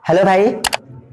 Hello भाई,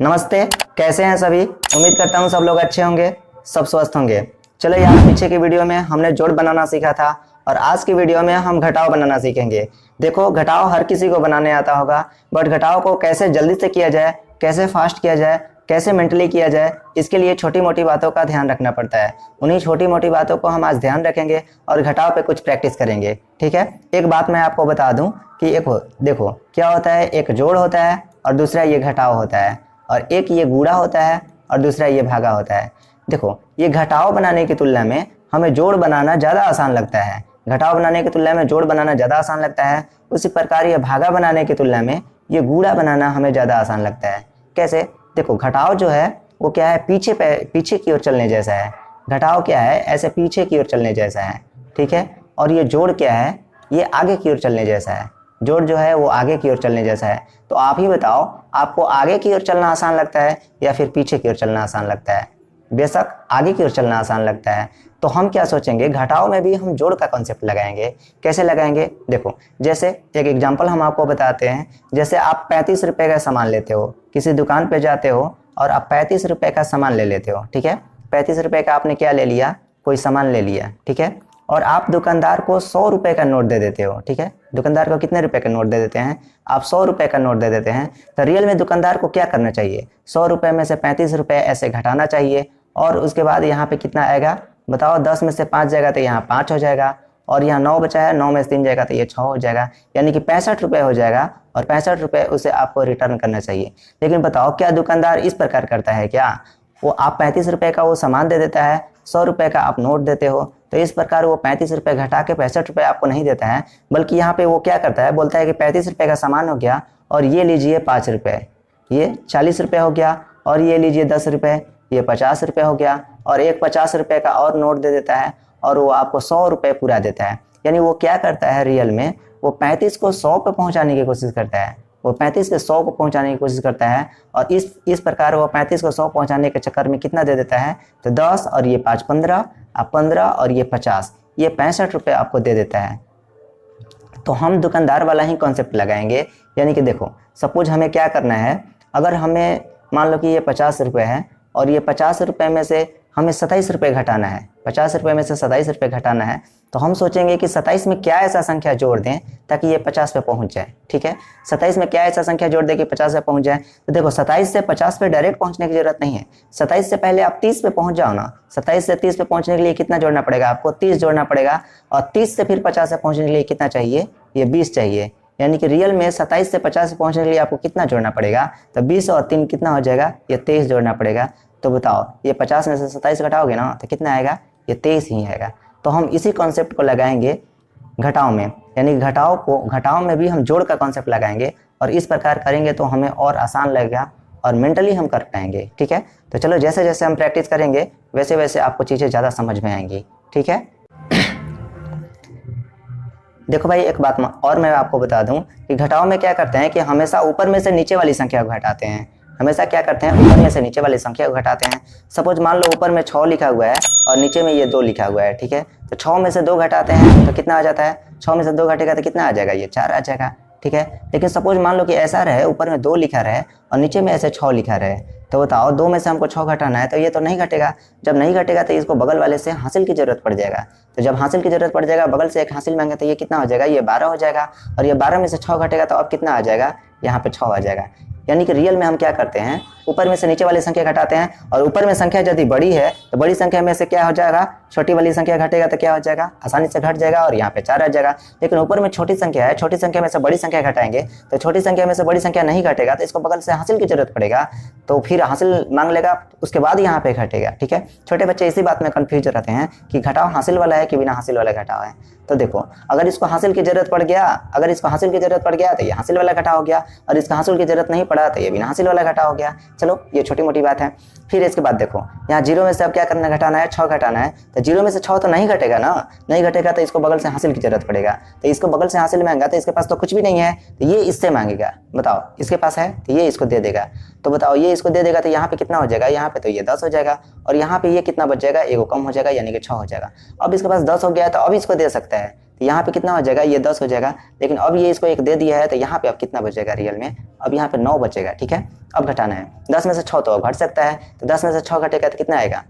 नमस्ते। कैसे हैं सभी? उम्मीद करता हूँ सब लोग अच्छे होंगे, सब स्वस्थ होंगे। चलो यार, पीछे की वीडियो में हमने जोड़ बनाना सीखा था और आज की वीडियो में हम घटाव बनाना सीखेंगे। देखो, घटाव हर किसी को बनाने आता होगा, बट घटाव को कैसे जल्दी से किया जाए, कैसे फास्ट किया जाए, कैसे मेंटली किया जाए, इसके लिए छोटी मोटी बातों का ध्यान रखना पड़ता है। उन्हीं छोटी मोटी बातों को हम आज ध्यान रखेंगे और घटाव पे कुछ प्रैक्टिस करेंगे। ठीक है, एक बात मैं आपको बता दूं कि एक देखो क्या होता है, एक जोड़ होता है और दूसरा ये घटाव होता है, और एक ये गुणा होता है और दूसरा ये भागा होता है। देखो, ये घटाव बनाने की तुलना में हमें जोड़ बनाना ज़्यादा आसान लगता है। घटाव बनाने की तुलना में जोड़ बनाना ज़्यादा आसान लगता है। उसी प्रकार ये भागा बनाने की तुलना में ये गुणा बनाना हमें ज़्यादा आसान लगता है। कैसे? देखो, घटाव जो है वो क्या है, पीछे की ओर चलने जैसा है। घटाव क्या है, ऐसे पीछे की ओर चलने जैसा है। ठीक है, और ये जोड़ क्या है, ये आगे की ओर चलने जैसा है। जोड़ जो है वो आगे की ओर चलने जैसा है। तो आप ही बताओ, आपको आगे की ओर चलना आसान लगता है या फिर पीछे की ओर चलना आसान लगता है? बेशक आगे की ओर चलना आसान लगता है। तो हम क्या सोचेंगे, घटाव में भी हम जोड़ का कॉन्सेप्ट लगाएंगे। कैसे लगाएंगे? देखो, जैसे एक एग्जांपल हम आपको बताते हैं। जैसे आप 35 रुपए का सामान लेते हो, किसी दुकान पे जाते हो और आप 35 रुपए का सामान ले लेते हो। ठीक है, 35 रुपए का आपने क्या ले लिया, कोई सामान ले लिया। ठीक है, और आप दुकानदार को 100 रुपए का नोट दे देते हो। ठीक है, दुकानदार को कितने रुपए का नोट दे देते हैं? आप 100 रुपए का नोट दे देते हैं। तो रियल में दुकानदार को क्या करना चाहिए, 100 रुपए में से 35 रुपए ऐसे घटाना चाहिए, और उसके बाद यहाँ पे कितना आएगा बताओ? 10 में से 5 जाएगा तो यहाँ 5 हो जाएगा, और यहाँ 9 बचा है, 9 में से 3 जाएगा तो ये 6 हो जाएगा, यानी कि 65 रुपए हो जाएगा, और 65 रुपए उसे आपको रिटर्न करना चाहिए। लेकिन बताओ, क्या दुकानदार इस प्रकार करता है क्या? वो आप 35 रुपए का वो सामान दे देता है, 100 रुपए का आप नोट देते हो, तो इस प्रकार वो 35 रुपए घटा के 65 रुपए आपको नहीं देता है, बल्कि यहाँ पे वो क्या करता है, बोलता है कि 35 रुपए का सामान हो गया और ये लीजिए 5 रुपए, ये 40 रुपए हो गया, और ये लीजिए 10 रुपए, ये 50 रुपए हो गया, और एक 50 रुपए का और नोट दे देता है, और वो आपको 100 रुपए पूरा देता है। यानी वो क्या करता है, रियल में वो 35 को 100 पे पहुंचाने की कोशिश करता है। वो 35 से 100 को पहुंचाने की कोशिश करता है, और इस प्रकार वो 35 को 100 पहुंचाने के चक्कर में कितना दे देता है, तो 10 और ये 5 15, अब 15 और ये 50, ये 65 रुपये आपको दे देता है। तो हम दुकानदार वाला ही कॉन्सेप्ट लगाएंगे। यानी कि देखो, सपोज हमें क्या करना है, अगर हमें मान लो कि ये 50 रुपये है और ये 50 रुपये में से हमें 27 रुपये घटाना है, 50 रुपये में से 27 रुपये घटाना है, तो हम सोचेंगे कि 27 में क्या ऐसा संख्या जोड़ दें ताकि ये 50 पे पहुंच जाए। ठीक है, 27 में क्या ऐसा संख्या जोड़ दें कि 50 पे पहुंच जाए? तो देखो, 27 से 50 पे डायरेक्ट पहुंचने की जरूरत नहीं है। 27 से पहले आप 30 पे पहुंच जाओ ना। 27 से 30 पे पहुंचने के लिए कितना जोड़ना पड़ेगा आपको? 30 जोड़ना पड़ेगा, और 30 से फिर 50 से पहुंचने के लिए कितना चाहिए? ये 20 चाहिए। यानी कि रियल में 27 से 50 से पहुंचने के लिए आपको कितना जोड़ना पड़ेगा? तो 20 और 3 कितना हो जाएगा? ये 23 जोड़ना पड़ेगा। तो बताओ, ये 50 में से 27 घटाओगे ना तो कितना आएगा? ये 23 ही आएगा। तो हम इसी कॉन्सेप्ट को लगाएंगे घटाव में, यानी घटाव में भी हम जोड़ का कॉन्सेप्ट लगाएंगे, और इस प्रकार करेंगे तो हमें और आसान लगेगा और मेंटली हम कर पाएंगे। ठीक है, तो चलो, जैसे जैसे हम प्रैक्टिस करेंगे वैसे वैसे आपको चीज़ें ज़्यादा समझ में आएंगी। ठीक है, देखो भाई, एक बात और मैं आपको बता दूं कि घटाव में क्या करते हैं कि हमेशा ऊपर में से नीचे वाली संख्या को घटाते हैं। हमेशा क्या करते हैं, ऊपर में से नीचे वाली संख्या को घटाते हैं। सपोज मान लो ऊपर में 6 लिखा हुआ है और नीचे में ये 2 लिखा हुआ है। ठीक है, तो 6 में से 2 घटाते हैं तो कितना आ जाता है? 6 में से 2 घटेगा तो कितना आ जाएगा? ये 4 आ जाएगा। ठीक है, लेकिन सपोज मान लो कि ऐसा रहे, ऊपर में 2 लिखा रहे और नीचे में ऐसे 6 लिखा रहे, तो बताओ 2 में से हमको 6 घटाना है, तो ये तो नहीं घटेगा। जब नहीं घटेगा तो इसको बगल वाले से हासिल की जरूरत पड़ जाएगा। तो जब हासिल की जरूरत पड़ जाएगा, बगल से एक हासिल मांगे, तो ये कितना हो जाएगा? ये 12 हो जाएगा, और ये 12 में से 6 घटेगा तो अब कितना आ जाएगा? यहाँ पे 6 आ जाएगा। यानी कि रियल में हम क्या करते हैं, ऊपर में से नीचे वाली संख्या घटाते हैं, और ऊपर में संख्या यदि बड़ी है तो बड़ी संख्या में से क्या हो जाएगा, छोटी वाली संख्या घटेगा तो क्या हो जाएगा? आसानी से घट जाएगा, और यहाँ पे 4 आ जाएगा। लेकिन ऊपर में छोटी संख्या है, छोटी संख्या में से बड़ी संख्या घटाएंगे तो छोटी संख्या में से बड़ी संख्या नहीं घटेगा, तो इसको बगल से हासिल की जरूरत पड़ेगा, तो फिर हासिल मांग लेगा, उसके बाद यहाँ पे घटेगा। ठीक है, छोटे बच्चे इसी बात में कंफ्यूज रहते हैं कि घटाव हासिल वाला है कि बिना हासिल वाला घटाव है। तो देखो, अगर इसको हासिल की जरूरत पड़ गया तो ये हासिल वाला घटाव हो गया, और इसका हासिल की जरूरत नहीं पड़ा तो ये बिना हासिल वाला घटाव हो गया। चलो, ये छोटी मोटी बात है। फिर इसके बाद देखो, यहाँ 0 में से अब क्या करना, घटाना है, 6 घटाना है, तो 0 में से 6 तो नहीं घटेगा ना, नहीं घटेगा तो इसको बगल से हासिल की जरूरत पड़ेगा। तो इसको बगल से हासिल मांगा तो इसके पास तो कुछ भी नहीं है, तो ये इससे मांगेगा। बताओ, इसके पास है तो ये इसको दे देगा। तो बताओ, ये इसको दे देगा तो यहाँ पे कितना हो जाएगा? यहाँ पे तो ये 10 हो जाएगा, और यहाँ पे ये कितना बच जाएगा? 1 कम हो जाएगा, यानी कि 6 हो जाएगा। अब इसके पास 10 हो गया तो अब इसको दे सकता है, तो यहाँ पे कितना हो जाएगा, ये 10 हो जाएगा। लेकिन अब ये इसको 1 दे दिया है तो यहाँ पे अब कितना बचेगा रियल में, अब यहाँ पे 9 बचेगा। ठीक है, अब घटाना है। 10 में से 6 तो अब घट सकता है, तो 10 में से 6 घटेगा तो कितना आएगा,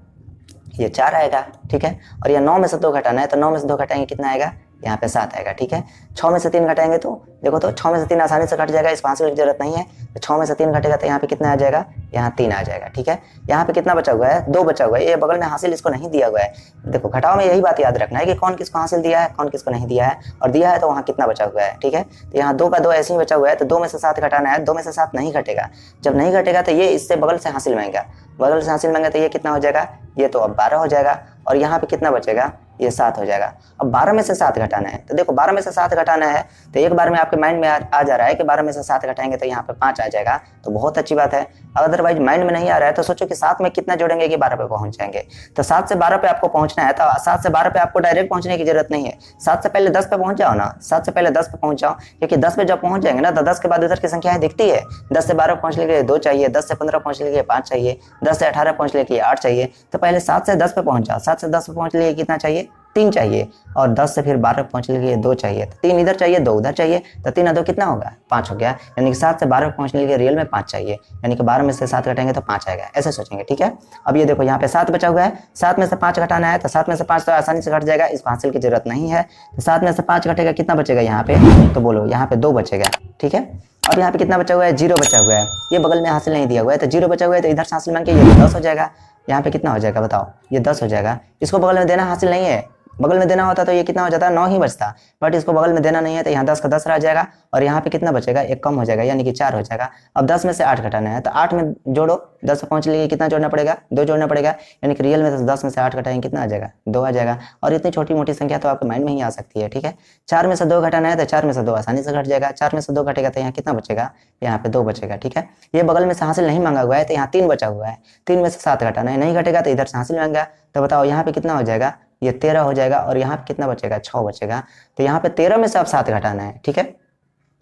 ये 4 आएगा। ठीक है, और ये 9 में से 2 घटाना है, तो 9 में से 2 घटाएंगे कितना आएगा, यहाँ पे 7 आएगा। ठीक है, 6 में से 3 घटाएंगे तो देखो, तो 6 में से 3 आसानी से घट जाएगा, इसको आंसर की जरूरत नहीं है। तो 6 में से 3 घटेगा तो यहाँ पे कितना आ जाएगा, यहाँ 3 आ जाएगा। ठीक है, यहाँ पे कितना बचा हुआ है, 2 बचा हुआ है। ये बगल में हासिल इसको नहीं दिया हुआ है। देखो घटाओ में यही बात याद रखना है कि कौन किसको हासिल दिया है, कौन किसको नहीं दिया है, और दिया है तो वहाँ कितना बचा हुआ है। ठीक है, तो यहाँ 2 का 2 ऐसे ही बचा हुआ है, तो 2 में से 7 घटाना है। 2 में से 7 नहीं घटेगा, जब नहीं घटेगा तो ये इससे बगल से हासिल मांगेगा, बगल से हासिल मांगे तो ये कितना हो जाएगा, ये तो अब 12 हो जाएगा। और यहाँ पे कितना बचेगा, ये 7 हो जाएगा। अब 12 में से 7 घटाना है, तो देखो 12 में से 7 घटाना है तो एक बार में आपके माइंड में आ जा रहा है कि 12 में से 7 घटाएंगे तो यहाँ पे 5 आ जाएगा, तो बहुत अच्छी बात है। अदरवाइज माइंड में नहीं आ रहा है तो सोचो कि 7 में कितना जोड़ेंगे कि 12 पे पहुंच जाएंगे। तो 7 से 12 पे आपको पहुंचना है, तो 7 से 12 पे आपको डायरेक्ट पहुंचने की जरूरत नहीं है। 7 से पहले 10 पे पहुंच जाओ ना, 7 से पहले 10 पे पहुंच जाओ, क्योंकि 10 पे जब पहुंच जाएंगे ना तो 10 के बाद उधर की संख्याएं दिखती है। 10 से 12 पहुंचने के लिए 2 चाहिए, 10 से 15 पहुंचने के लिए 5 चाहिए, 10 से 18 पहुंचने के लिए 8 चाहिए। तो पहले 7 से 10 पे पहुंच जाओ। 7 से 10 पे पहुंचने के लिए कितना चाहिए, 3 चाहिए, और 10 से फिर 12 पहुंचने के लिए 2 चाहिए। तो 3 इधर चाहिए, 2 उधर चाहिए, तो 3 और 2 कितना होगा, 5 हो गया। यानी कि 7 से 12 पहुंचने के लिए रियल में 5 चाहिए, यानी कि 12 में से 7 घटाएंगे तो 5 आएगा, ऐसे सोचेंगे। ठीक है, अब ये देखो यहाँ पे 7 बचा हुआ है, 7 में से 5 घटाना है, तो 7 में से 5 तो आसानी से घट जाएगा, इसको हासिल की जरूरत नहीं है। तो 7 में से 5 घटेगा, कितना बचेगा यहाँ पे, तो बोलो यहाँ पे 2 बचेगा। ठीक है, अब यहाँ पे कितना बचा हुआ है, 0 बचा हुआ है। ये बगल में हासिल नहीं दिया हुआ है, तो 0 बचा हुआ है, तो इधर से हासिल मांग के ये 10 हो जाएगा। यहाँ पे कितना हो जाएगा बताओ, ये 10 हो जाएगा। इसको बगल में देना हासिल नहीं है, बगल में देना होता तो ये कितना हो जाता है, 9 ही बचता, बट इसको बगल में देना नहीं है, तो यहाँ 10 का 10 रह जाएगा, और यहाँ पे कितना बचेगा, 1 कम हो जाएगा, यानी कि 4 हो जाएगा। अब 10 में से 8 घटाना है, तो 8 में जोड़ो, 10 पे पहुंचने के लिए कितना जोड़ना पड़ेगा, 2 जोड़ना पड़ेगा, यानी कि रियल में 10 में से 8 घटाएंगे कितना आ जाएगा, 2 आ जाएगा। और इतनी छोटी मोटी संख्या तो आपके माइंड में ही आ सकती है। ठीक है, 4 में से 2 घटाना है, तो 4 में से 2 आसानी से घट जाएगा। 4 में से 2 घटेगा तो यहाँ कितना बचेगा, यहाँ पे 2 बचेगा। ठीक है, ये बगल में से हासिल नहीं मांगा हुआ है, तो यहाँ 3 बचा हुआ है। 3 में से 7 घटाना है, नहीं घटेगा तो इधर से हासिल मांगा, तो बताओ यहाँ पे कितना हो जाएगा, ये 13 हो जाएगा, और यहाँ पे कितना बचेगा, 6 बचेगा। तो यहाँ पे 13 में से अब 7 घटाना है। ठीक है,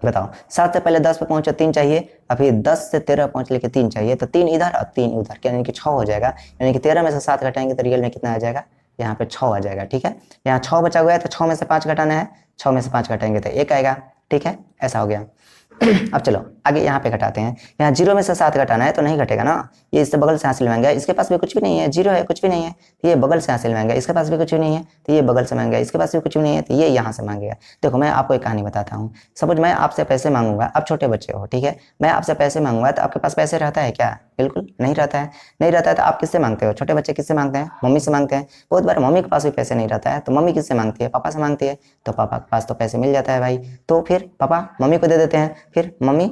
बताओ 7 से पहले 10 पे पहुंचे 3 चाहिए, और फिर 10 से 13 पहुंच लेके 3 चाहिए, तो 3 इधर और 3 उधर, यानी कि 6 हो जाएगा। यानी कि 13 में से 7 घटाएंगे तो रियल में कितना आ जाएगा, यहाँ पे 6 आ जाएगा। ठीक है, यहाँ 6 बचा हुआ है, तो 6 में से 5 घटाना है, 6 में से 5 घटाएंगे तो 1 आएगा। ठीक है, ऐसा हो गया। अब चलो आगे यहाँ पे घटाते हैं। यहाँ 0 में से 7 घटाना है, तो नहीं घटेगा ना, ये इससे बगल से हासिल मांगा, इसके पास भी कुछ भी नहीं है, 0 है, कुछ भी नहीं है, तो ये बगल से हासिल मांगा, इसके पास भी कुछ भी नहीं है, तो ये बगल से मांगेगा, इसके पास भी कुछ भी नहीं है, तो ये यहाँ से मांगेगा। देखो मैं आपको एक कहानी बताता हूँ। सपोज मैं आपसे पैसे मांगूंगा, आप छोटे बच्चे हो, ठीक है, मैं आपसे पैसे मांगूंगा, तो आपके पास पैसे रहता है क्या, बिल्कुल नहीं रहता है। नहीं रहता है तो आप किससे मांगते हो, छोटे बच्चे किससे मांगते हैं, मम्मी से मांगते हैं। बहुत बार मम्मी के पास भी पैसे नहीं रहता है, तो मम्मी किससे मांगती है, पापा से मांगती है, तो पापा के पास तो पैसे मिल जाता है भाई, तो फिर पापा मम्मी को दे देते हैं, फिर मम्मी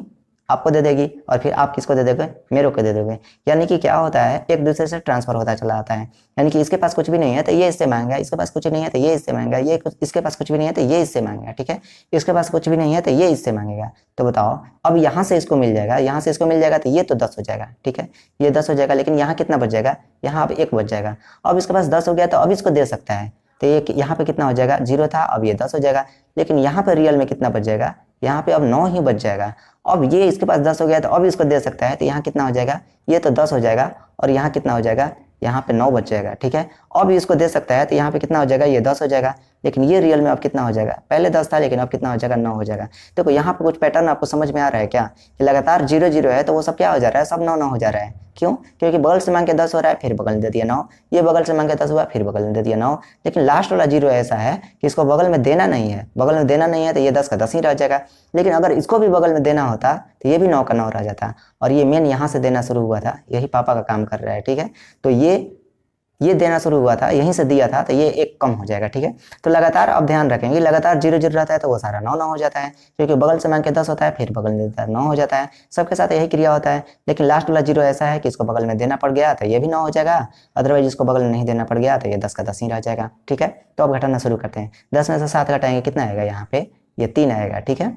आपको दे देगी, और फिर आप किसको दे दोगे, मेरे को दे दोगे। यानी कि क्या होता है, एक दूसरे से ट्रांसफर होता चला आता है। यानी कि इसके पास कुछ भी नहीं है तो ये इससे मांगेगा, इसके पास कुछ नहीं है तो ये इससे मांगेगा, ये इसके पास कुछ भी नहीं है तो ये इससे मांगेगा। ठीक है, इसके पास कुछ भी नहीं है तो ये इससे मांगेगा। तो बताओ अब यहाँ से इसको मिल जाएगा, यहाँ से इसको मिल जाएगा, तो ये तो 10 हो जाएगा। ठीक है, ये 10 हो जाएगा, लेकिन यहाँ कितना बच जाएगा, यहाँ अब 1 बच जाएगा। अब इसके पास 10 हो गया तो अब इसको दे सकता है, तो ये यहाँ पे कितना हो जाएगा, 0 था, अब ये 10 हो जाएगा। लेकिन यहाँ पे रियल में कितना बच जाएगा, यहाँ पे अब 9 ही बच जाएगा। अब ये इसके पास 10 हो गया तो अब इसको दे सकता है, तो यहाँ कितना हो जाएगा, ये तो 10 हो जाएगा, और यहाँ कितना हो जाएगा, यहाँ पे 9 बच जाएगा। ठीक है, अब इसको दे सकता है, तो यहाँ पे कितना हो जाएगा, ये 10 हो जाएगा। लेकिन ये रियल में अब कितना हो जाएगा, पहले 10 था लेकिन अब कितना हो जाएगा, 9 हो जाएगा। देखो यहाँ पे कुछ पैटर्न आपको समझ में आ रहा है क्या, कि लगातार 0 0 है तो वो सब क्या हो जा रहा है, सब 9 9 हो जा रहा है। क्यों, क्योंकि बगल से मांग के 10 हो रहा है, फिर बगल में दे दिया 9, ये बगल से मांग के 10 हुआ, फिर बगल में दे दिया 9। लेकिन लास्ट वाला 0 ऐसा है कि इसको बगल में देना नहीं है, बगल में देना नहीं है, तो ये 10 का 10 ही रह जाएगा। लेकिन अगर इसको भी बगल में देना होता तो ये भी 9 का 9 रह जाता, और ये मेन यहाँ से देना शुरू हुआ था, यही पापा का काम कर रहा है। ठीक है, तो ये देना शुरू हुआ था, यहीं से दिया था, तो ये 1 कम हो जाएगा। ठीक है, तो लगातार अब ध्यान रखेंगे, लगातार 0 0 रहता है तो वो सारा 9 9 हो जाता है, क्योंकि बगल से मांग के 10 होता है, फिर बगल में देता है 9 हो जाता है। सबके साथ यही क्रिया होता है। लेकिन लास्ट वाला 0 ऐसा है कि इसको बगल में देना पड़ गया तो ये भी 9 हो जाएगा, अदरवाइज इसको बगल में नहीं देना पड़ गया तो ये 10 का 10 ही रह जाएगा। ठीक है, तो अब घटाना शुरू करते हैं। 10 में से 7 घटाएंगे, कितना आएगा, यहाँ पे ये 3 आएगा। ठीक है,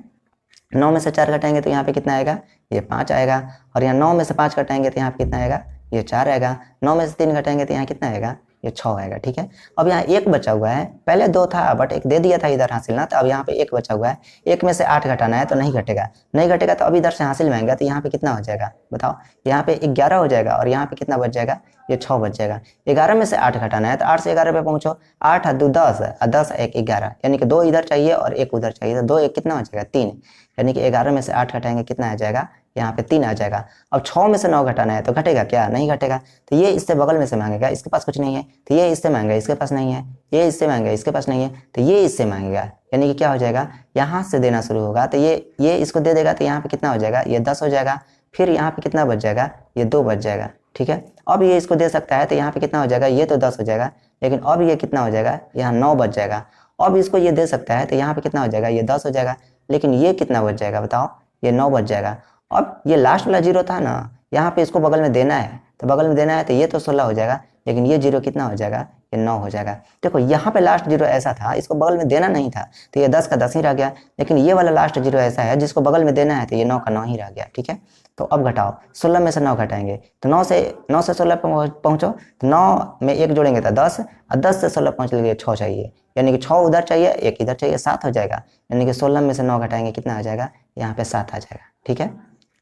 9 में से 4 घटाएंगे तो यहाँ पे कितना आएगा, ये 5 आएगा। और यहाँ 9 में से 5 घटाएंगे तो यहाँ पे कितना आएगा, ये 4 आएगा। 9 में से 3 घटाएंगे तो यहाँ कितना आएगा, ये 6 आएगा। ठीक है, अब यहाँ एक बचा हुआ है, पहले 2 था बट एक दे दिया था इधर हासिल ना, तो अब यहाँ पे एक बचा हुआ है, एक में से 8 घटाना है तो नहीं घटेगा, नहीं घटेगा तो अब इधर से हासिल में आएगा, तो यहाँ पे कितना हो जाएगा बताओ, यहाँ पे 11 हो जाएगा और यहाँ पे कितना बच जाएगा, ये 6 बच जाएगा। 11 में से 8 घटाना है तो 8 से 11 पे पहुंचो, 8 2 10 और 10 1 11, यानी कि 2 इधर चाहिए और 1 उधर चाहिए, तो 2 1 कितना हो जाएगा 3, यानी कि 11 में से 8 घटाएंगे कितना आ जाएगा, यहाँ पे 3 आ जाएगा। अब 6 में से 9 घटाना है तो घटेगा क्या, नहीं घटेगा, तो ये इससे बगल में से मांगेगा, इसके पास कुछ नहीं है, तो ये इससे मांगेगा, इसके पास नहीं है, ये इससे मांगेगा, इसके पास नहीं है, तो ये इससे मांगेगा, यानी कि क्या हो जाएगा, यहाँ से देना शुरू होगा, तो ये इसको दे देगा, तो यहाँ पे कितना हो जाएगा, ये 10 हो जाएगा, फिर यहाँ पे कितना बच जाएगा, ये 2 बच जाएगा। ठीक है, अब ये इसको दे सकता है तो यहाँ पे कितना हो जाएगा, ये तो 10 हो जाएगा, लेकिन अब ये कितना हो जाएगा, यहाँ 9 बच जाएगा। अब इसको ये दे सकता है तो यहाँ पे कितना हो जाएगा, ये 10 हो जाएगा, लेकिन ये कितना बच जाएगा बताओ, ये 9 बच जाएगा। अब ये लास्ट वाला 0 था ना, यहाँ पे इसको बगल में देना है, तो बगल में देना है तो ये तो 16 हो जाएगा, लेकिन ये 0 कितना हो जाएगा, ये 9 हो जाएगा। देखो यहाँ पे लास्ट 0 ऐसा था, इसको बगल में देना नहीं था, तो ये 10 का 10 ही रह गया, लेकिन ये वाला लास्ट 0 ऐसा है जिसको बगल में देना है, तो ये 9 का 9 ही रह गया। ठीक है, तो अब घटाओ, 16 में से 9 घटाएंगे तो 9 से 16 पे पहुँचो, तो 9 में 1 जोड़ेंगे तो 10 और 10 से 16 पहुँच लिए 6 चाहिए, यानी कि 6 उधर चाहिए 1 इधर चाहिए, 7 हो जाएगा, यानी कि 16 में से 9 घटाएंगे कितना आ जाएगा, यहाँ पे 7 आ जाएगा। ठीक है,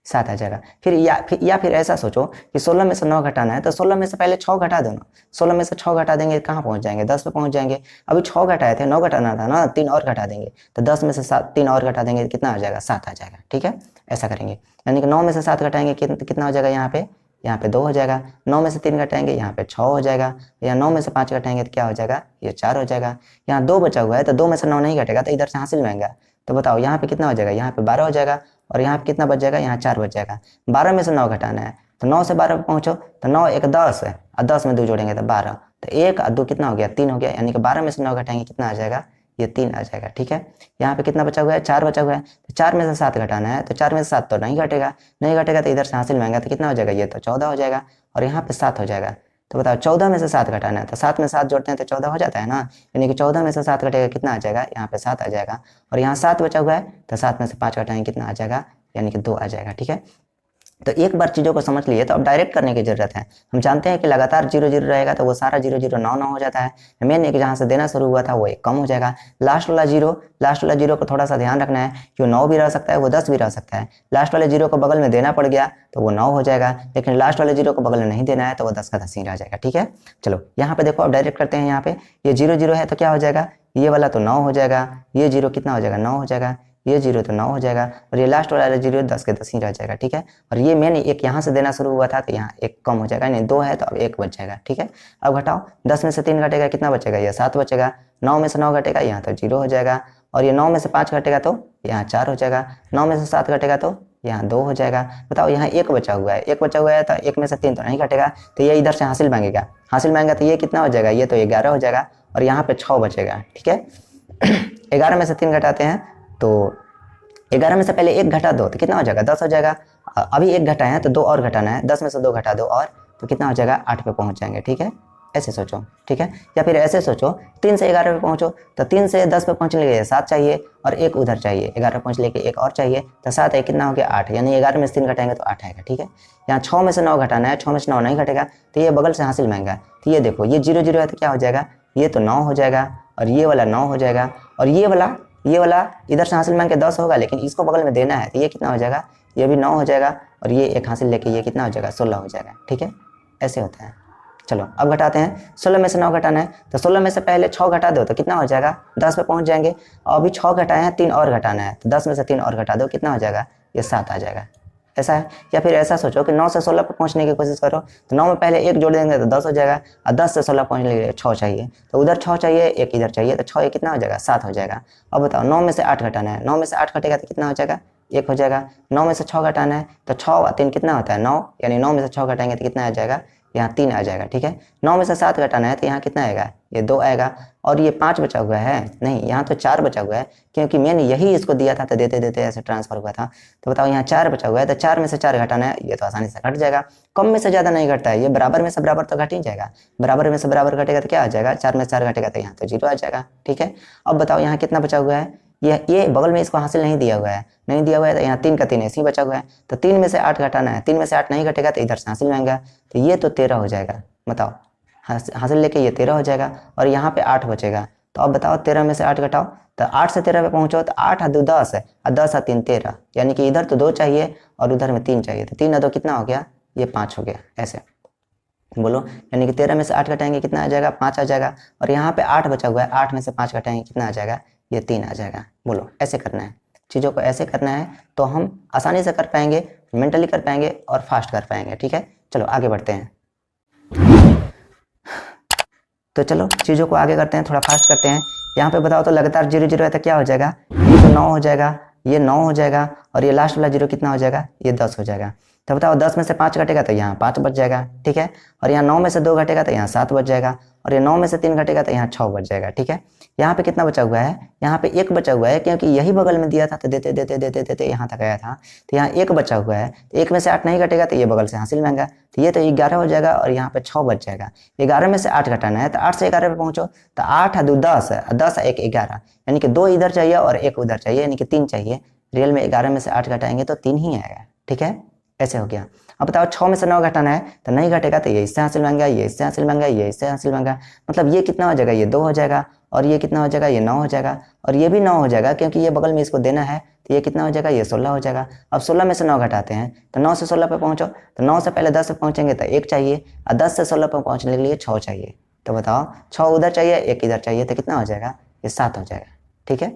7 आ जाएगा। फिर ऐसा सोचो कि 16 में से 9 घटाना है तो 16 में से पहले 6 घटा दो ना, 16 में से 6 घटा देंगे कहाँ पहुँच जाएंगे, 10 पे पहुँच जाएंगे। अभी 6 घटाए थे, 9 घटाना था ना, 3 और घटा देंगे, तो 10 में से 3 और घटा देंगे कितना आ जाएगा, 7 आ जाएगा। ठीक है, ऐसा करेंगे, यानी कि 9 में से 7 घटाएंगे कितना हो जाएगा, यहाँ पे 2 हो जाएगा, 9 में से 3 घटाएंगे यहाँ पे 6 हो जाएगा, या 9 में से 5 घटाएंगे तो क्या हो जाएगा, ये 4 हो जाएगा। यहाँ 2 बचा हुआ है तो 2 में से 9 नहीं घटेगा, तो इधर से हासिल में आएगा, तो बताओ यहाँ पे कितना हो जाएगा, यहाँ पे 12 हो जाएगा, और यहाँ पे कितना बच जाएगा, यहाँ 4 बच जाएगा। 12 में से 9 घटाना है तो 9 से 12 पे पहुँचो, तो 9 1 10 है और 10 में 2 जोड़ेंगे तो 12, तो 1 और 2 कितना हो गया, 3 हो गया, यानी कि 12 में से 9 घटाएंगे कितना आ जाएगा, ये 3 आ जाएगा। ठीक है, यहाँ पे कितना बचा हुआ है, 4 बचा हुआ है, तो 4 में से 7 घटाना है, तो 4 में से 7 तो नहीं घटेगा, नहीं घटेगा तो इधर से हासिल में आएगा, तो कितना हो जाएगा, ये तो 14 हो जाएगा, और यहाँ पे 7 हो जाएगा। तो बताओ 14 में से 7 घटाना है, तो 7 में 7 जोड़ते हैं तो 14 हो जाता है ना, यानी कि 14 में से 7 घटेगा कितना आ जाएगा, यहाँ पे 7 आ जाएगा, और यहाँ 7 बचा हुआ है तो 7 में से 5 घटाएंगे कितना आ जाएगा, यानी कि 2 आ जाएगा। ठीक है, तो एक बार चीज़ों को समझ लिए तो अब डायरेक्ट करने की जरूरत है। हम जानते हैं कि लगातार 0 0 रहेगा तो वो सारा 0 0 9 9 हो जाता है, मेन एक जहाँ से देना शुरू हुआ था वो एक कम हो जाएगा। लास्ट वाला जीरो को थोड़ा सा ध्यान रखना है कि वो 9 भी रह सकता है, वो 10 भी रह सकता है। लास्ट वाले 0 को बगल में देना पड़ गया तो वो 9 हो जाएगा, लेकिन लास्ट वाले 0 को बगल में नहीं देना है तो वो 10 का 10 ही रह जाएगा। ठीक है, चलो यहाँ पे देखो अब डायरेक्ट करते हैं। यहाँ पे ये 0 0 है तो क्या हो जाएगा, ये वाला तो 9 हो जाएगा, ये 0 कितना हो जाएगा, 9 हो जाएगा, ये 0 तो 9 हो जाएगा, और ये लास्ट वाला 0 10 के 10 ही रह जाएगा। ठीक है, और ये मैंने एक यहाँ से देना शुरू हुआ था तो यहाँ एक कम हो जाएगा, नहीं 2 है तो अब 1 बच जाएगा। ठीक है, अब घटाओ, 10 में से 3 घटेगा कितना बचेगा, ये 7 बचेगा, 9 में से 9 घटेगा यहाँ तो 0 हो जाएगा, और ये 9 में से 5 घटेगा तो यहाँ 4 हो जाएगा, 9 में से 7 घटेगा तो यहाँ 2 हो जाएगा। बताओ यहाँ 1 बचा हुआ है, 1 बचा हुआ है तो 1 में से 3 तो नहीं घटेगा, तो ये इधर से हासिल मांगेगा, हासिल मांगेगा तो ये कितना हो जाएगा, ये तो 11 हो जाएगा, और यहाँ पे 6 बचेगा। ठीक है, 11 में से 3 घटाते हैं तो 11 में से पहले 1 घटा दो तो कितना हो जाएगा, 10 हो जाएगा। अभी 1 घटाए हैं तो 2 और घटाना है, 10 में से 2 घटा दो और तो कितना हो जाएगा, 8 पे पहुंच जाएंगे। ठीक है, ऐसे सोचो। ठीक है, या फिर ऐसे सोचो 3 से 11 पे पहुंचो, तो 3 से 10 पे पहुंचने के लिए 7 चाहिए और 1 उधर चाहिए, 11 पहुंचने के लिए 1 और चाहिए, तो 7 है कितना हो गया, 8, यानी 11 में से 3 घटाएंगे तो 8 आएगा। ठीक है, यहाँ 6 में से 9 घटाना है, 6 में से 9 नहीं घटेगा तो ये बगल से हासिल मांगेगा, तो ये देखो ये 0 0 है तो क्या हो जाएगा, ये तो 9 हो जाएगा, और ये वाला 9 हो जाएगा, और ये वाला इधर से हासिल मांग के 10 होगा, लेकिन इसको बगल में देना है तो ये कितना हो जाएगा, ये भी 9 हो जाएगा, और ये एक हासिल लेके ये कितना हो जाएगा, 16 हो जाएगा। ठीक है, ऐसे होता है। चलो अब घटाते हैं, 16 में से 9 घटाना है तो 16 में से पहले 6 घटा दो तो कितना हो जाएगा, 10 पे पहुंच जाएंगे, और अभी 6 घटाए हैं, 3 और घटाना है तो 10 में से 3 और घटा दो कितना हो जाएगा, ये 7 आ जाएगा। ऐसा है, या फिर ऐसा सोचो कि 9 से 16 पर पहुंचने की कोशिश करो, तो 9 में पहले 1 जोड़ देंगे तो 10 हो जाएगा, और 10 से 16 पहुंचने के लिए 6 चाहिए, तो उधर 6 चाहिए, 1 इधर चाहिए, तो 6 कितना हो जाएगा, 7 हो जाएगा। अब बताओ 9 में से 8 घटाना है, 9 में से 8 घटेगा तो कितना हो जाएगा, 1 हो जाएगा। 9 में से 6 घटाना है तो 6 और 3 कितना होता है, 9, यानी 9 में से 6 घटाएंगे तो कितना आ जाएगा, यहाँ 3 आ जाएगा। ठीक है, 9 में से 7 घटाना है तो यहाँ कितना आएगा, ये 2 आएगा, और ये 5 बचा हुआ है, नहीं यहाँ तो 4 बचा हुआ है, क्योंकि मैंने यही इसको दिया था तो देते देते ऐसे ट्रांसफर हुआ था। तो बताओ यहाँ 4 बचा हुआ है, तो 4 में से 4 घटाना है, ये तो आसानी से घट जाएगा, कम में से ज़्यादा नहीं घटता है, ये बराबर में से बराबर तो घट ही जाएगा, बराबर में से बराबर घटेगा तो क्या आ जाएगा, 4 में से 4 घटेगा तो यहाँ तो 0 आ जाएगा। ठीक है, अब बताओ यहाँ कितना बचा हुआ है, ये बगल में इसको हासिल नहीं दिया हुआ है, नहीं दिया हुआ है तो यहाँ 3 का 3 ऐसे ही बचा हुआ है, तो 3 में से 8 घटाना है, 3 में से 8 नहीं घटेगा तो इधर से हासिल में आएगा, तो ये तो 13 हो जाएगा। बताओ हासिल लेके ये 13 हो जाएगा और यहाँ पे 8 बचेगा। तो अब बताओ 13 में से 8 घटाओ, तो 8 से 13 पे पहुंचो तो 8 और 2 10 है और 10 और 3 13, यानी कि इधर तो 2 चाहिए और उधर में 3 चाहिए, तो 3 और 2 कितना हो गया, ये 5 हो गया। ऐसे बोलो, यानी कि 13 में से 8 घटाएंगे कितना आ जाएगा, 5 आ जाएगा। और यहाँ पे 8 बचा हुआ है, 8 में से 5 घटाएंगे कितना आ जाएगा, ये 3 आ जाएगा। बोलो, ऐसे करना है, चीज़ों को ऐसे करना है तो हम आसानी से कर पाएंगे, मेंटली कर पाएंगे और फास्ट कर पाएंगे। ठीक है, चलो आगे बढ़ते हैं। तो चलो चीज़ों को आगे करते हैं, थोड़ा फास्ट करते हैं। यहाँ पे बताओ तो लगातार 0 0 है तो क्या हो जाएगा, ये तो 9 हो जाएगा, ये 9 हो जाएगा और ये लास्ट वाला 0 कितना हो जाएगा, ये 10 हो जाएगा। तो बताओ 10 में से 5 घटेगा तो यहाँ 5 बच जाएगा। ठीक है, और यहाँ 9 में से 2 घटेगा तो यहाँ 7 बच जाएगा और ये 9 में से 3 घटेगा तो यहाँ 6 बच जाएगा। ठीक है, यहाँ पे कितना बचा हुआ है, यहाँ पे 1 बचा हुआ है, क्योंकि यही बगल में दिया था तो देते देते देते देते यहाँ तक आया था, तो यहाँ 1 बचा हुआ है। 1 में से 8 नहीं घटेगा तो ये बगल से हासिल महंगा, तो ये तो 11 हो जाएगा और यहाँ पे 6 बच जाएगा। 11 में से 8 घटाना है तो 8 से 11 पे पहुंचो, तो 8 और 2 10 है, 10 1 11, यानी कि 2 इधर चाहिए और 1 उधर चाहिए, यानी कि 3 चाहिए। रियल में 11 में से 8 घटाएंगे तो 3 ही आएगा। ठीक है, ऐसे हो गया। अब बताओ 6 में से 9 घटाना है तो नहीं घटेगा तो ये इससे हासिल महंगा, ये इससे हासिल महंगा, ये इससे हासिल महंगा, मतलब ये कितना हो जाएगा, ये 2 हो जाएगा और ये कितना हो जाएगा, ये 9 हो जाएगा और ये भी 9 हो जाएगा, क्योंकि ये बगल में इसको देना है, तो ये कितना हो जाएगा, ये 16 हो जाएगा। अब 16 में से 9 घटाते हैं तो 9 से 16 पे पहुंचो, तो 9 से पहले 10 पे पहुंचेंगे तो 1 चाहिए और 10 से 16 पे पहुंचने के लिए 6 चाहिए। तो बताओ 6 उधर चाहिए 1 इधर चाहिए, तो कितना हो जाएगा, ये 7 हो जाएगा। ठीक है,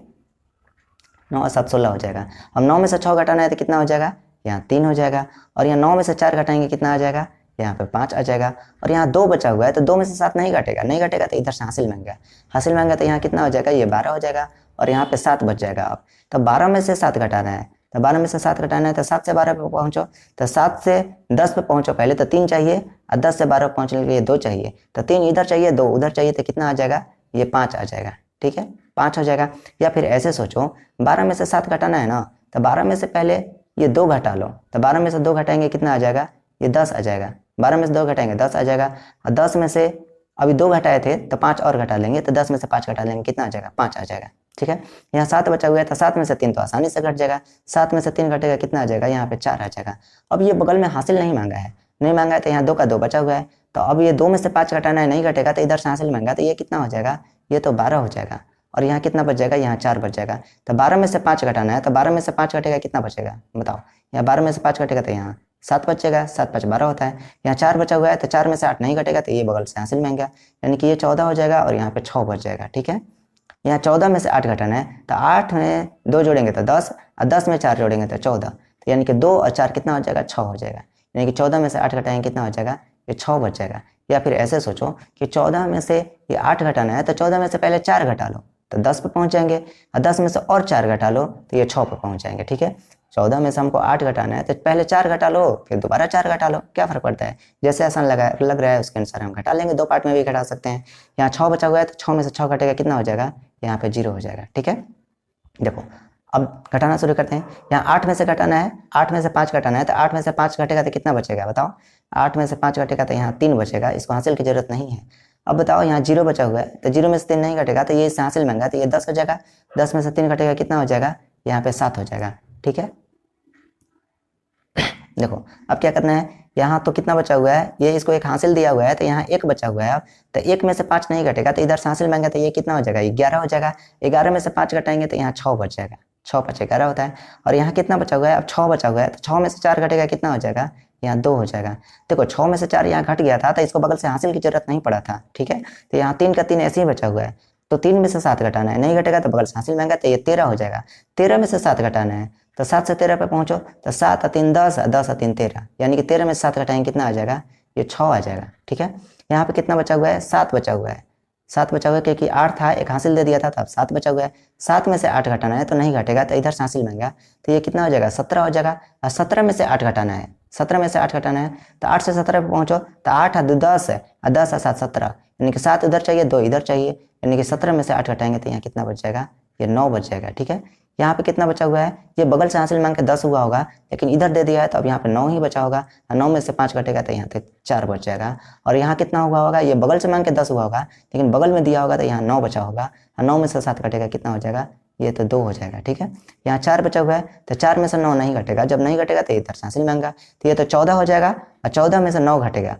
9 और 7 16 हो जाएगा। अब 9 में से 6 घटाना है तो कितना हो जाएगा, यहाँ 3 हो जाएगा और यहाँ 9 में से 4 घटाएंगे कितना आ जाएगा, यहाँ पे 5 आ जाएगा और यहाँ 2 बचा हुआ है, तो 2 में से 7 नहीं घटेगा, नहीं घटेगा तो इधर से हासिल महंगा, हासिल महंगा तो यहाँ कितना हो जाएगा, ये 12 हो जाएगा और यहाँ पे 7 बच जाएगा। अब तो 12 में से 7 घटाना है, तो 12 में से 7 घटाना है तो 7 से 12 पे पहुँचो, तो 7 से 10 पे पहुँचो पहले, तो 3 चाहिए और 10 से 12 पे पहुँचने के लिए 2 चाहिए, तो 3 इधर चाहिए 2 उधर चाहिए, तो कितना आ जाएगा, ये 5 आ जाएगा। ठीक है, 5 हो जाएगा। या फिर ऐसे सोचो, 12 में से 7 घटाना है ना, तो 12 में से पहले ये 2 घटा लो, तो 12 में से 2 घटाएंगे कितना आ जाएगा, ये 10 आ जाएगा। 12 में से 2 घटाएंगे 10 आ जाएगा और 10 में से अभी 2 घटाए थे तो 5 और घटा लेंगे, तो 10 में से 5 घटा लेंगे कितना आ जाएगा, 5 आ जाएगा। ठीक है, यहाँ 7 बचा हुआ है तो 7 में से 3 तो आसानी से घट जाएगा, 7 में से 3 घटेगा कितना आ जाएगा, यहाँ पे 4 आ जाएगा। अब ये बगल में हासिल नहीं मांगा है, नहीं मांगा है तो यहाँ 2 का 2 बचा हुआ है, तो अब ये 2 में से 5 घटाना है, नहीं घटेगा तो इधर से हासिल मांगा, तो ये कितना हो जाएगा, ये तो 12 हो जाएगा और यहाँ कितना बच जाएगा, यहाँ 4 बच जाएगा। तो 12 में से 5 घटाना है, तो 12 में से 5 घटेगा कितना बचेगा, बताओ, यहाँ 12 में से 5 घटेगा तो यहाँ 7 बचेगा, 7 5 12 होता है। यहाँ 4 बचा हुआ है तो 4 में से 8 नहीं घटेगा तो ये बगल से हासिल महंगा, यानी कि ये 14 हो जाएगा और यहाँ पे 6 बच जाएगा। ठीक है, यहाँ 14 में से 8 घटाना है, तो 8 में 2 जोड़ेंगे तो 10 और 10 में 4 जोड़ेंगे तो 14, तो यानी कि 2 और 4 कितना हो जाएगा, 6 हो जाएगा, यानी कि 14 में से 8 घटाएंगे कितना हो जाएगा, ये 6 बच जाएगा। या फिर ऐसे सोचो कि 14 में से ये 8 घटाना है, तो 14 में से पहले 4 घटा लो तो 10 पे पहुंच जाएंगे और 10 में से और 4 घटा लो तो ये 6 पे पहुंच जाएंगे। ठीक है, 14 में से हमको 8 घटाना है तो पहले 4 घटा लो फिर दोबारा 4 घटा लो, क्या फर्क पड़ता है, जैसे आसान लग रहा है उसके अनुसार हम घटा लेंगे, 2 पार्ट में भी घटा सकते हैं। यहाँ 6 बचा हुआ है तो 6 में से 6 घटेगा कितना हो जाएगा, यहाँ पे 0 हो जाएगा। ठीक है, देखो अब घटाना शुरू करते हैं। यहाँ 8 में से घटाना है, 8 में से 5 घटाना है, तो 8 में से 5 घटेगा तो कितना बचेगा, बताओ, 8 में से 5 घटेगा तो यहाँ 3 बचेगा, इसको हासिल की जरूरत नहीं है। अब बताओ यहाँ 0 बचा हुआ है, तो 0 में से 3 नहीं घटेगा तो ये इससे हासिल महंगा, तो ये 10 हो जाएगा, 10 में से 3 घटेगा कितना हो जाएगा, यहाँ पे 7 हो जाएगा। ठीक है, देखो अब क्या करना है, यहाँ तो कितना बचा हुआ है, ये इसको एक हासिल दिया हुआ है तो यहाँ 1 बचा हुआ है। अब तो 1 में से 5 नहीं घटेगा तो इधर से हासिल महंगा, तो ये कितना हो जाएगा, 11 हो जाएगा। 11 में से 5 घटाएंगे तो यहाँ 6 बच जाएगा, 6 5 11 होता है। और यहाँ कितना बचा हुआ है, अब 6 बचा हुआ है, तो 6 में से 4 घटेगा कितना हो जाएगा, यहाँ 2 हो जाएगा। देखो 6 में से 4 यहाँ घट गया था तो इसको बगल से हासिल की जरूरत नहीं पड़ा था। ठीक है, तो यहाँ 3 का 3 ऐसे ही बचा हुआ है, तो 3 में से 7 घटाना है, नहीं घटेगा तो बगल से हासिल महंगा, तो ये 13 हो जाएगा। 13 में से 7 घटाना है, तो 7 से 13 पे पहुंचो, तो 7 और 3 10 और 10 और 3 13, यानी कि 13 में से 7 घटाएंगे कितना आ जाएगा, ये 6 आ जाएगा। ठीक है, यहाँ पे कितना बचा हुआ है, 7 बचा हुआ है, 7 बचा हुआ है, क्योंकि 8 था एक हासिल दे दिया था, तो अब 7 बचा हुआ है। 7 में से 8 घटाना है तो नहीं घटेगा, तो इधर से हासिल महंगा, तो ये कितना हो जाएगा, 17 हो जाएगा। और 17 में से 8 घटाना है, 17 में से 8 घटाना है, तो 8 से 17 पे पहुंचो, तो 8 और 2 10 है और 10 और 7 17, यानी कि 7 उधर चाहिए 2 इधर चाहिए, यानी कि 17 में से 8 घटाएंगे तो यहाँ कितना बच जाएगा, ये 9 बच जाएगा। ठीक है, यहाँ पे कितना बचा हुआ है, ये बगल से हासिल मांग के 10 हुआ होगा, लेकिन इधर दे दिया है तो अब यहाँ पे 9 ही बचा होगा, और 9 में से 5 घटेगा तो यहाँ तक 4 बच जाएगा। और यहाँ कितना हुआ होगा, ये बगल से मांग के 10 हुआ होगा, लेकिन बगल में दिया होगा तो यहाँ 9 बचा होगा, और 9 में से 7 घटेगा कितना हो जाएगा, ये तो 2 हो जाएगा। ठीक है, यहाँ 4 बचा हुआ है, तो 4 में से 9 नहीं घटेगा, जब नहीं घटेगा तो इधर से हासिल मांगा, तो ये तो 14 हो जाएगा, और 14 में से 9 घटेगा,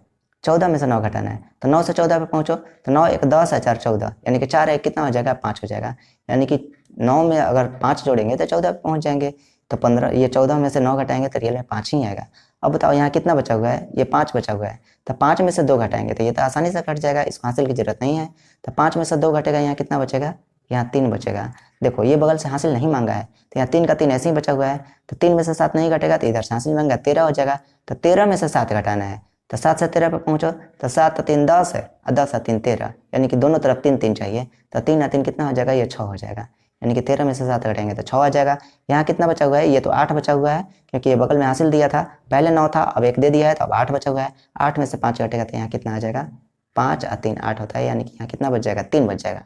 14 में से 9 घटाना है, तो 9 से 14 पे पहुँचो, तो 9 एक 10 है, 4 14, यानी कि 4 एक कितना हो जाएगा 5 हो जाएगा, यानी कि 9 में अगर 5 जोड़ेंगे तो 14 पे पहुँच जाएंगे। तो 15, ये 14 में से 9 घटाएंगे तो रियल में 5 ही आएगा। अब बताओ यहाँ कितना बचा हुआ है, ये 5 बचा हुआ है, तो 5 में से 2 घटाएंगे तो ये तो आसानी से कट जाएगा, इसको हासिल की जरूरत नहीं है। तो 5 में से 2 घटेगा, यहाँ कितना बचेगा, यहाँ 3 बचेगा। देखो ये बगल से हासिल नहीं मांगा है, तो यहाँ 3 का 3 ऐसे ही बचा हुआ है, तो 3 में से 7 नहीं घटेगा तो इधर से हासिल मांगा 13 हो जाएगा। तो 13 में से 7 घटाना है, तो 7 से 13 पे पहुँचो, तो 7 3 10 है और 10 3 13, यानी कि दोनों तरफ 3 3 चाहिए, तो 3 3 कितना हो जाएगा, ये 6 हो जाएगा, यानी कि 13 में से 7 घटाएंगे तो 6 आ जाएगा। यहाँ कितना बचा हुआ है, ये तो 8 बचा हुआ है, क्योंकि ये बगल में हासिल दिया था, पहले 9 था अब 1 दे दिया है, तो अब 8 बचा हुआ है। 8 में से 5 घटेगा तो यहाँ कितना आ जाएगा, 5 और 3 8 होता है, यानी कि यहाँ कितना बच जाएगा, 3 बच जाएगा।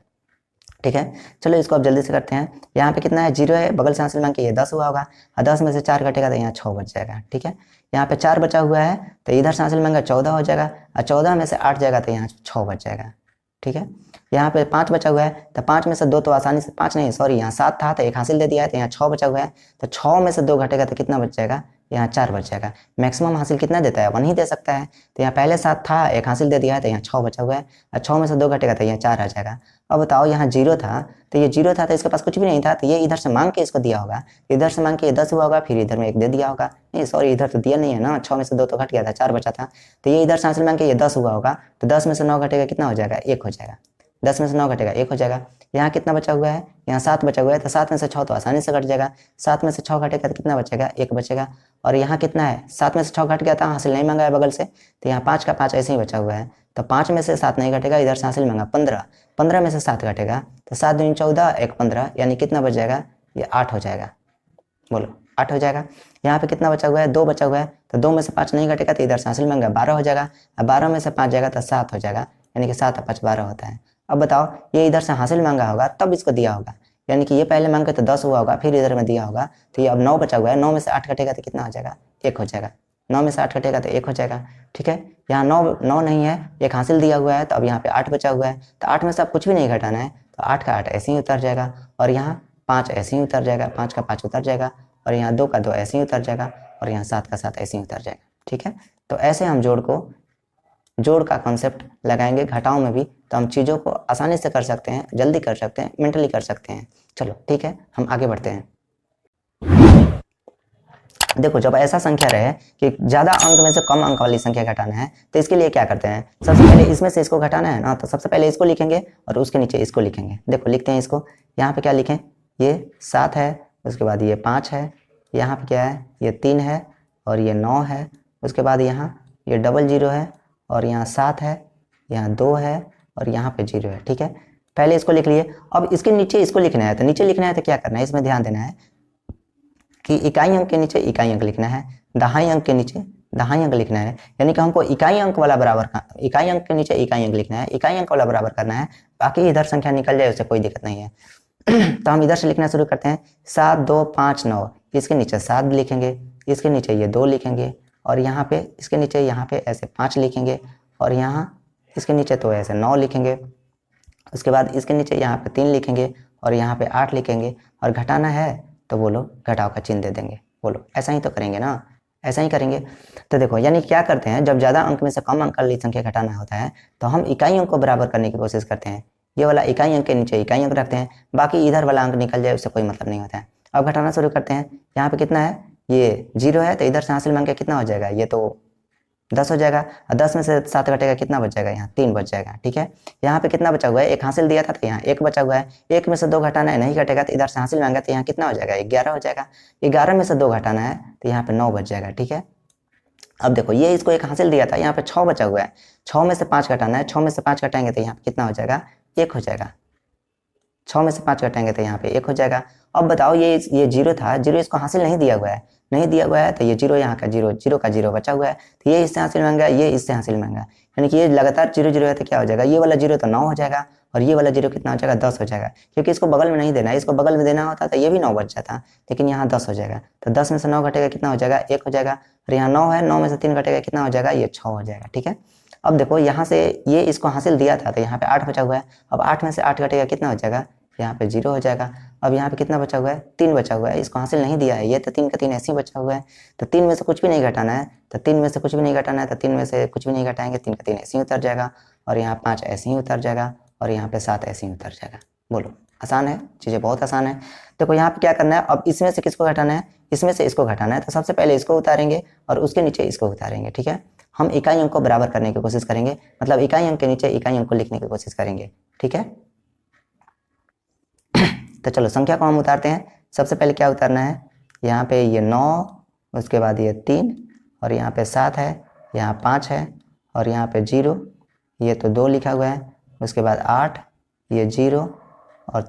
ठीक है, चलो इसको अब जल्दी से करते हैं। यहाँ पे कितना है, 0 है, बगल से हासिल मांग के ये 10 हुआ होगा, और 10 में से 4 घटेगा तो यहाँ 6 बच जाएगा। ठीक है, यहाँ पे 4 बचा हुआ है, तो इधर से हासिल मांगा 14 हो जाएगा, और 14 में से 8 जाएगा तो यहाँ 6 बच जाएगा। ठीक है, यहाँ पे 5 बचा हुआ है, तो 5 में से 2 तो आसानी से, 5 नहीं सॉरी, यहाँ 7 था तो 1 हासिल दे दिया है, तो यहाँ 6 बचा हुआ है, तो 6 में से 2 घटेगा तो कितना बच जाएगा, यहाँ 4 बच जाएगा। मैक्सिमम हासिल कितना देता है, 1 ही दे सकता है, तो यहाँ पहले 7 था 1 हासिल दे दिया है, तो यहाँ 6 बचा हुआ है, और 6 में से 2 घटेगा तो यहाँ 4 आ जाएगा। अब बताओ यहाँ 0 था, तो ये 0 था तो इसके पास कुछ भी नहीं था, तो ये इधर से मांग के इसको दिया होगा, इधर से मांग के ये 10 हुआ होगा, फिर इधर में 1 दे दिया होगा, नहीं सॉरी इधर तो दिया नहीं है ना, 6 में से 2 तो घट गया था, 4 बचा था, तो ये इधर से हासिल मांग के ये 10 हुआ होगा, तो 10 में से 9 घटेगा कितना हो जाएगा, 1 हो जाएगा, 10 में से 9 घटेगा 1 हो जाएगा। यहाँ कितना बचा हुआ है, यहाँ 7 बचा हुआ है, तो 7 में से 6 तो आसानी से घट जाएगा, 7 में से 6 घटेगा तो कितना बचेगा, 1 बचेगा। और यहाँ कितना है, 7 में से 6 घट गया था, हासिल नहीं मांगा है बगल से, तो यहाँ 5 का 5 ऐसे ही बचा हुआ है, तो 5 में से 7 नहीं घटेगा, इधर से हासिल मांगा 15, 15 में से 7 घटेगा, तो 7 दूनी 14 1 15, यानी कितना बच जाएगा, ये 8 हो जाएगा। बोलो 8 हो जाएगा। यहाँ पे कितना बचा हुआ है, 2 बचा हुआ है, तो 2 में से 5 नहीं घटेगा तो इधर से हासिल मांगा 12 हो जाएगा, और 12 में से 5 जाएगा तो 7 हो जाएगा, यानी कि 7 और 5 12 होता है। अब बताओ ये इधर से हासिल मांगा होगा तब इसको दिया होगा, यानी कि ये पहले मांग के तो 10 हुआ होगा, फिर इधर में दिया होगा, तो ये अब 9 बचा हुआ है, 9 में से 8 घटेगा तो कितना हो जाएगा, 1 हो जाएगा, 9 में से 8 घटेगा तो 1 हो जाएगा। ठीक है, यहाँ 9 नहीं है, 1 हासिल दिया हुआ है, तो अब यहाँ पे 8 बचा हुआ है, तो 8 में से अब कुछ भी नहीं घटाना है, तो 8 का 8 ऐसे ही उतर जाएगा, और यहाँ 5 ऐसे ही उतर जाएगा, 5 का 5 उतर जाएगा, और यहाँ 2 का 2 ऐसे ही उतर जाएगा, और यहाँ 7 का 7 ऐसे ही उतर जाएगा। ठीक है, तो ऐसे हम जोड़ का कॉन्सेप्ट लगाएंगे घटाओं में भी, तो हम चीज़ों को आसानी से कर सकते हैं, जल्दी कर सकते हैं, मेंटली कर सकते हैं। चलो ठीक है, हम आगे बढ़ते हैं। देखो जब ऐसा संख्या रहे कि ज़्यादा अंक में से कम अंक वाली संख्या घटाना है, तो इसके लिए क्या करते हैं, सबसे पहले इसमें से इसको घटाना है ना, तो सबसे पहले इसको लिखेंगे और उसके नीचे इसको लिखेंगे। देखो लिखते हैं इसको, यहाँ पे क्या लिखें, ये 7 है, उसके बाद ये 5 है, यहाँ पे क्या है, ये 3 है, और ये 9 है, उसके बाद यहाँ ये डबल 0 है, और यहाँ 7 है, यहाँ 2 है, और यहाँ पे 0 है। ठीक है, पहले इसको लिख लिए। अब इसके नीचे इसको लिखना है, तो नीचे लिखना है तो क्या करना है, इसमें ध्यान देना है कि इकाई अंक के नीचे इकाई अंक लिखना है, दहाई अंक के नीचे दहाई अंक लिखना है, यानी कि हमको इकाई अंक वाला बराबर इकाई अंक के नीचे इकाई अंक लिखना है, इकाई अंक वाला बराबर करना है, बाकी इधर संख्या निकल जाए उससे कोई दिक्कत नहीं है। तो हम इधर से लिखना शुरू करते हैं, 7 2 5 9, इसके नीचे 7 लिखेंगे, इसके नीचे ये 2 लिखेंगे, और यहाँ पे इसके नीचे यहाँ पे ऐसे 5 लिखेंगे, और यहाँ इसके नीचे तो ऐसे 9 लिखेंगे, उसके बाद इसके नीचे यहाँ पे 3 लिखेंगे, और यहाँ पे 8 लिखेंगे, और घटाना है तो बोलो घटाव का चिन्ह दे देंगे। बोलो ऐसा ही तो करेंगे ना, ऐसा ही करेंगे। तो देखो यानी क्या करते हैं, जब ज़्यादा अंक में से कम अंक वाली संख्या घटाना होता है तो हम इकाई अंक को बराबर करने की कोशिश करते हैं, ये वाला इकाई अंक के नीचे इकाई अंक रखते हैं, बाकी इधर वाला अंक निकल जाए उससे कोई मतलब नहीं होता है। अब घटाना शुरू करते हैं, यहाँ पे कितना है, ये 0 है, तो इधर से हासिल मांग के कितना हो जाएगा, ये तो 10 हो जाएगा, और 10 में से 7 घटेगा कितना बच जाएगा, यहाँ 3 बच जाएगा। ठीक है, यहाँ पे कितना बचा हुआ है, 1 हासिल दिया था तो यहाँ 1 बचा हुआ है, 1 में से 2 घटाना है, नहीं घटेगा तो इधर से हासिल मांगा तो यहाँ कितना हो जाएगा, 11 हो जाएगा, 11 में से 2 घटाना है तो यहाँ पे 9 बच जाएगा। ठीक है, अब देखो ये इसको 1 हासिल दिया था, यहाँ पे 6 बचा हुआ है, 6 में से 5 घटाना है, 6 में से 5 घटाएंगे तो यहाँ पे कितना हो जाएगा, 1 हो जाएगा, 6 में से 5 घटाएंगे तो यहाँ पे 1 हो जाएगा। अब बताओ ये 0 था, 0 इसको हासिल नहीं दिया हुआ है, नहीं दिया हुआ है, तो ये 0 यहाँ का 0 का 0 बचा हुआ है, तो ये इससे हासिल मांगा, ये इससे हासिल मांगा, यानी कि ये लगातार 0 0 है, तो क्या हो जाएगा, ये वाला 0 तो 9 हो जाएगा, और ये वाला 0 कितना हो जाएगा, 10 हो जाएगा, क्योंकि इसको बगल में नहीं देना है, इसको बगल में देना होता तो ये भी 9 बच जाता, लेकिन यहाँ 10 हो जाएगा, तो 10 में से 9 घटेगा कितना हो जाएगा, 1 हो जाएगा, और यहाँ 9 है, 9 में से 3 घटेगा कितना हो जाएगा, ये 6 हो जाएगा। ठीक है, अब देखो यहाँ से ये इसको हासिल दिया था तो यहाँ पे 8 बचा हुआ है, अब 8 में से 8 घटेगा कितना हो जाएगा, यहाँ पे 0 हो जाएगा। अब यहाँ पे कितना बचा हुआ है, 3 बचा हुआ है, इसको हासिल नहीं दिया है, ये तो 3 का 3 ऐसे ही बचा हुआ है। तो 3 में से कुछ भी नहीं घटाना है, तो 3 में से कुछ भी नहीं घटाना है, तो 3 में से कुछ भी नहीं घटाएंगे, 3 का 3 ऐसे ही उतर जाएगा, और यहाँ 5 ऐसे ही उतर जाएगा, और यहाँ पे 7 ऐसे ही उतर जाएगा। बोलो, आसान है, चीज़ें बहुत आसान है। देखो यहाँ पे क्या करना है, अब इसमें से किसको घटाना है, इसमें से इसको घटाना है। तो सबसे पहले इसको उतारेंगे और उसके नीचे इसको उतारेंगे, ठीक है। हम इकाई अंक को बराबर करने की कोशिश करेंगे, मतलब इकाई अंक के नीचे इकाई अंक को लिखने की कोशिश करेंगे, ठीक है। तो चलो संख्या को हम उतारते हैं। सबसे पहले क्या उतारना है, यहाँ पे ये 9, उसके बाद ये 3, और यहाँ पे 7 है, यहाँ 5 है, और यहाँ पे 0, ये तो 2 लिखा हुआ है, उसके बाद 8, ये 0, और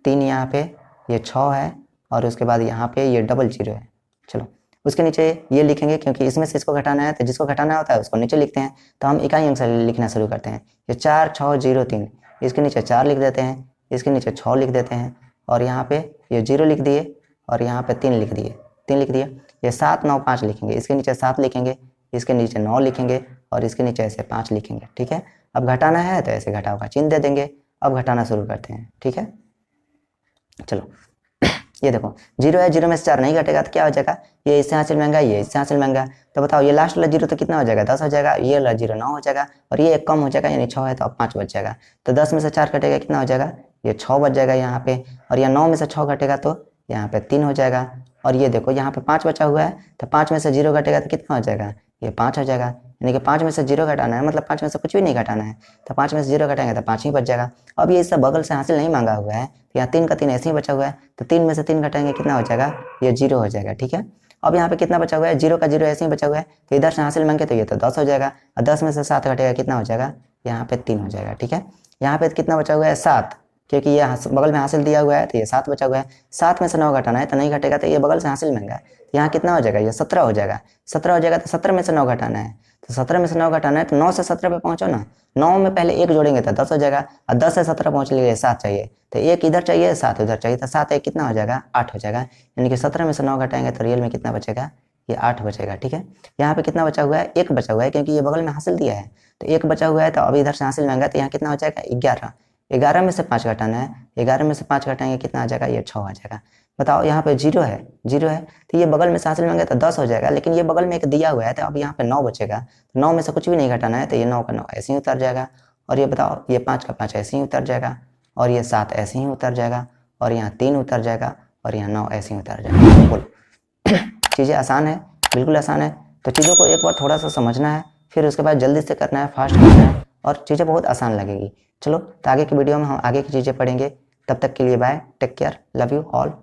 3 यहाँ पे, ये 6 है, और उसके बाद यहाँ पे ये डबल 0 है। चलो उसके नीचे ये लिखेंगे, क्योंकि इसमें से इसको घटाना है, तो जिसको घटाना होता है उसको नीचे लिखते हैं। तो हम इकाई अंक से लिखना शुरू करते हैं। ये 4 6 0 3, इसके नीचे 4 लिख देते हैं, इसके नीचे 6 लिख देते हैं, और यहाँ पे ये 0 लिख दिए, और यहाँ पे 3 लिख दिए, 3 लिख दिए। ये 7 9 5 लिखेंगे, इसके नीचे 7 लिखेंगे, इसके नीचे 9 लिखेंगे, और इसके नीचे ऐसे 5 लिखेंगे, ठीक है। अब घटाना है तो ऐसे घटाव का चिन्ह दे देंगे। अब घटाना शुरू करते हैं, ठीक है। चलो ये देखो 0 है, 0 में से 4 नहीं घटेगा तो क्या हो जाएगा, ये इससे हासिल महंगा, ये इससे हासिल महंगा। तो बताओ ये लास्ट वाला 0 तो कितना हो जाएगा, 10 हो जाएगा, ये वाला 0 9 हो जाएगा, और ये एक कम हो जाएगा, यानी 6 है, तो अब 5 बच जाएगा। तो 10 में से 4 घटेगा कितना हो जाएगा, ये 6 बच जाएगा यहाँ पे, और यहाँ 9 में से 6 घटेगा तो यहाँ पे 3 हो जाएगा। और ये देखो यहाँ पे 5 बचा हुआ है, तो 5 में से 0 घटेगा तो कितना हो जाएगा, ये 5 हो जाएगा। यानी कि 5 में से 0 घटाना है, मतलब 5 में से कुछ भी नहीं घटाना है, तो 5 में से 0 घटाएंगे तो 5 ही बच जाएगा। अब ये इससे बगल से हासिल नहीं मांगा हुआ है, तो यहाँ 3 का 3 ऐसे ही बचा हुआ है, तो 3 में से 3 घटाएंगे कितना हो जाएगा, ये 0 हो जाएगा, ठीक है। अब यहाँ पे कितना बचा हुआ है, 0 का 0 ऐसे ही बचा हुआ है, तो इधर से हासिल मांगे तो ये तो 10 हो जाएगा, और 10 में से 7 घटेगा कितना हो जाएगा, यहाँ पे 3 हो जाएगा, ठीक है। यहाँ पे कितना बचा हुआ है, 7, क्योंकि ये बगल में हासिल दिया हुआ है, तो ये 7 बचा हुआ है। 7 में से 9 घटाना है, तो नहीं घटेगा, तो ये बगल से हासिल महंगा है, तो यहाँ कितना हो जाएगा, ये 17 हो जाएगा। 17 हो जाएगा तो 17 में से 9 घटाना है, तो 17 में से 9 घटाना है, तो 9 से 17 पे पहुंचो ना, 9 में पहले 1 जोड़ेंगे तो 10 हो जाएगा, और 10 से 17 पहुंच लिए 7 चाहिए, तो 1 इधर चाहिए 7 उधर चाहिए, तो 7 1 कितना हो जाएगा, 8 हो जाएगा। यानी कि 17 में से 9 घटाएंगे तो रियल में कितना बचेगा, ये 8 बचेगा, ठीक है। यहाँ पे कितना बचा हुआ है, 1 बचा हुआ है, क्योंकि ये बगल में हासिल दिया है, तो 1 बचा हुआ है, तो अब इधर से हासिल महंगा, तो यहाँ कितना हो जाएगा, 11। 11 में से 5 घटाना है, 11 में से 5 घटाएंगे कितना आ जाएगा, ये 6 आ जाएगा। बताओ यहाँ पे 0 है, 0 है, तो ये बगल में से हासिल मांगे तो 10 हो जाएगा, लेकिन ये बगल में एक दिया हुआ है, तो अब यहाँ पे 9 बचेगा, 9 में से कुछ भी नहीं घटाना है, तो ये 9 का 9 ऐसे ही उतर जाएगा। और ये बताओ ये 5 का 5 ऐसे ही उतर जाएगा, और ये 7 ऐसे ही उतर जाएगा, और यहाँ 3 उतर जाएगा, और यहाँ 9 ऐसे ही उतर जाएगा। बोलो चीज़ें आसान है, बिल्कुल आसान है। तो चीज़ों को एक बार थोड़ा सा समझना है, फिर उसके बाद जल्दी से करना है, फास्ट करना है, और चीज़ें बहुत आसान लगेगी। चलो तो आगे की वीडियो में हम आगे की चीज़ें पढ़ेंगे। तब तक के लिए bye, take care, love you all.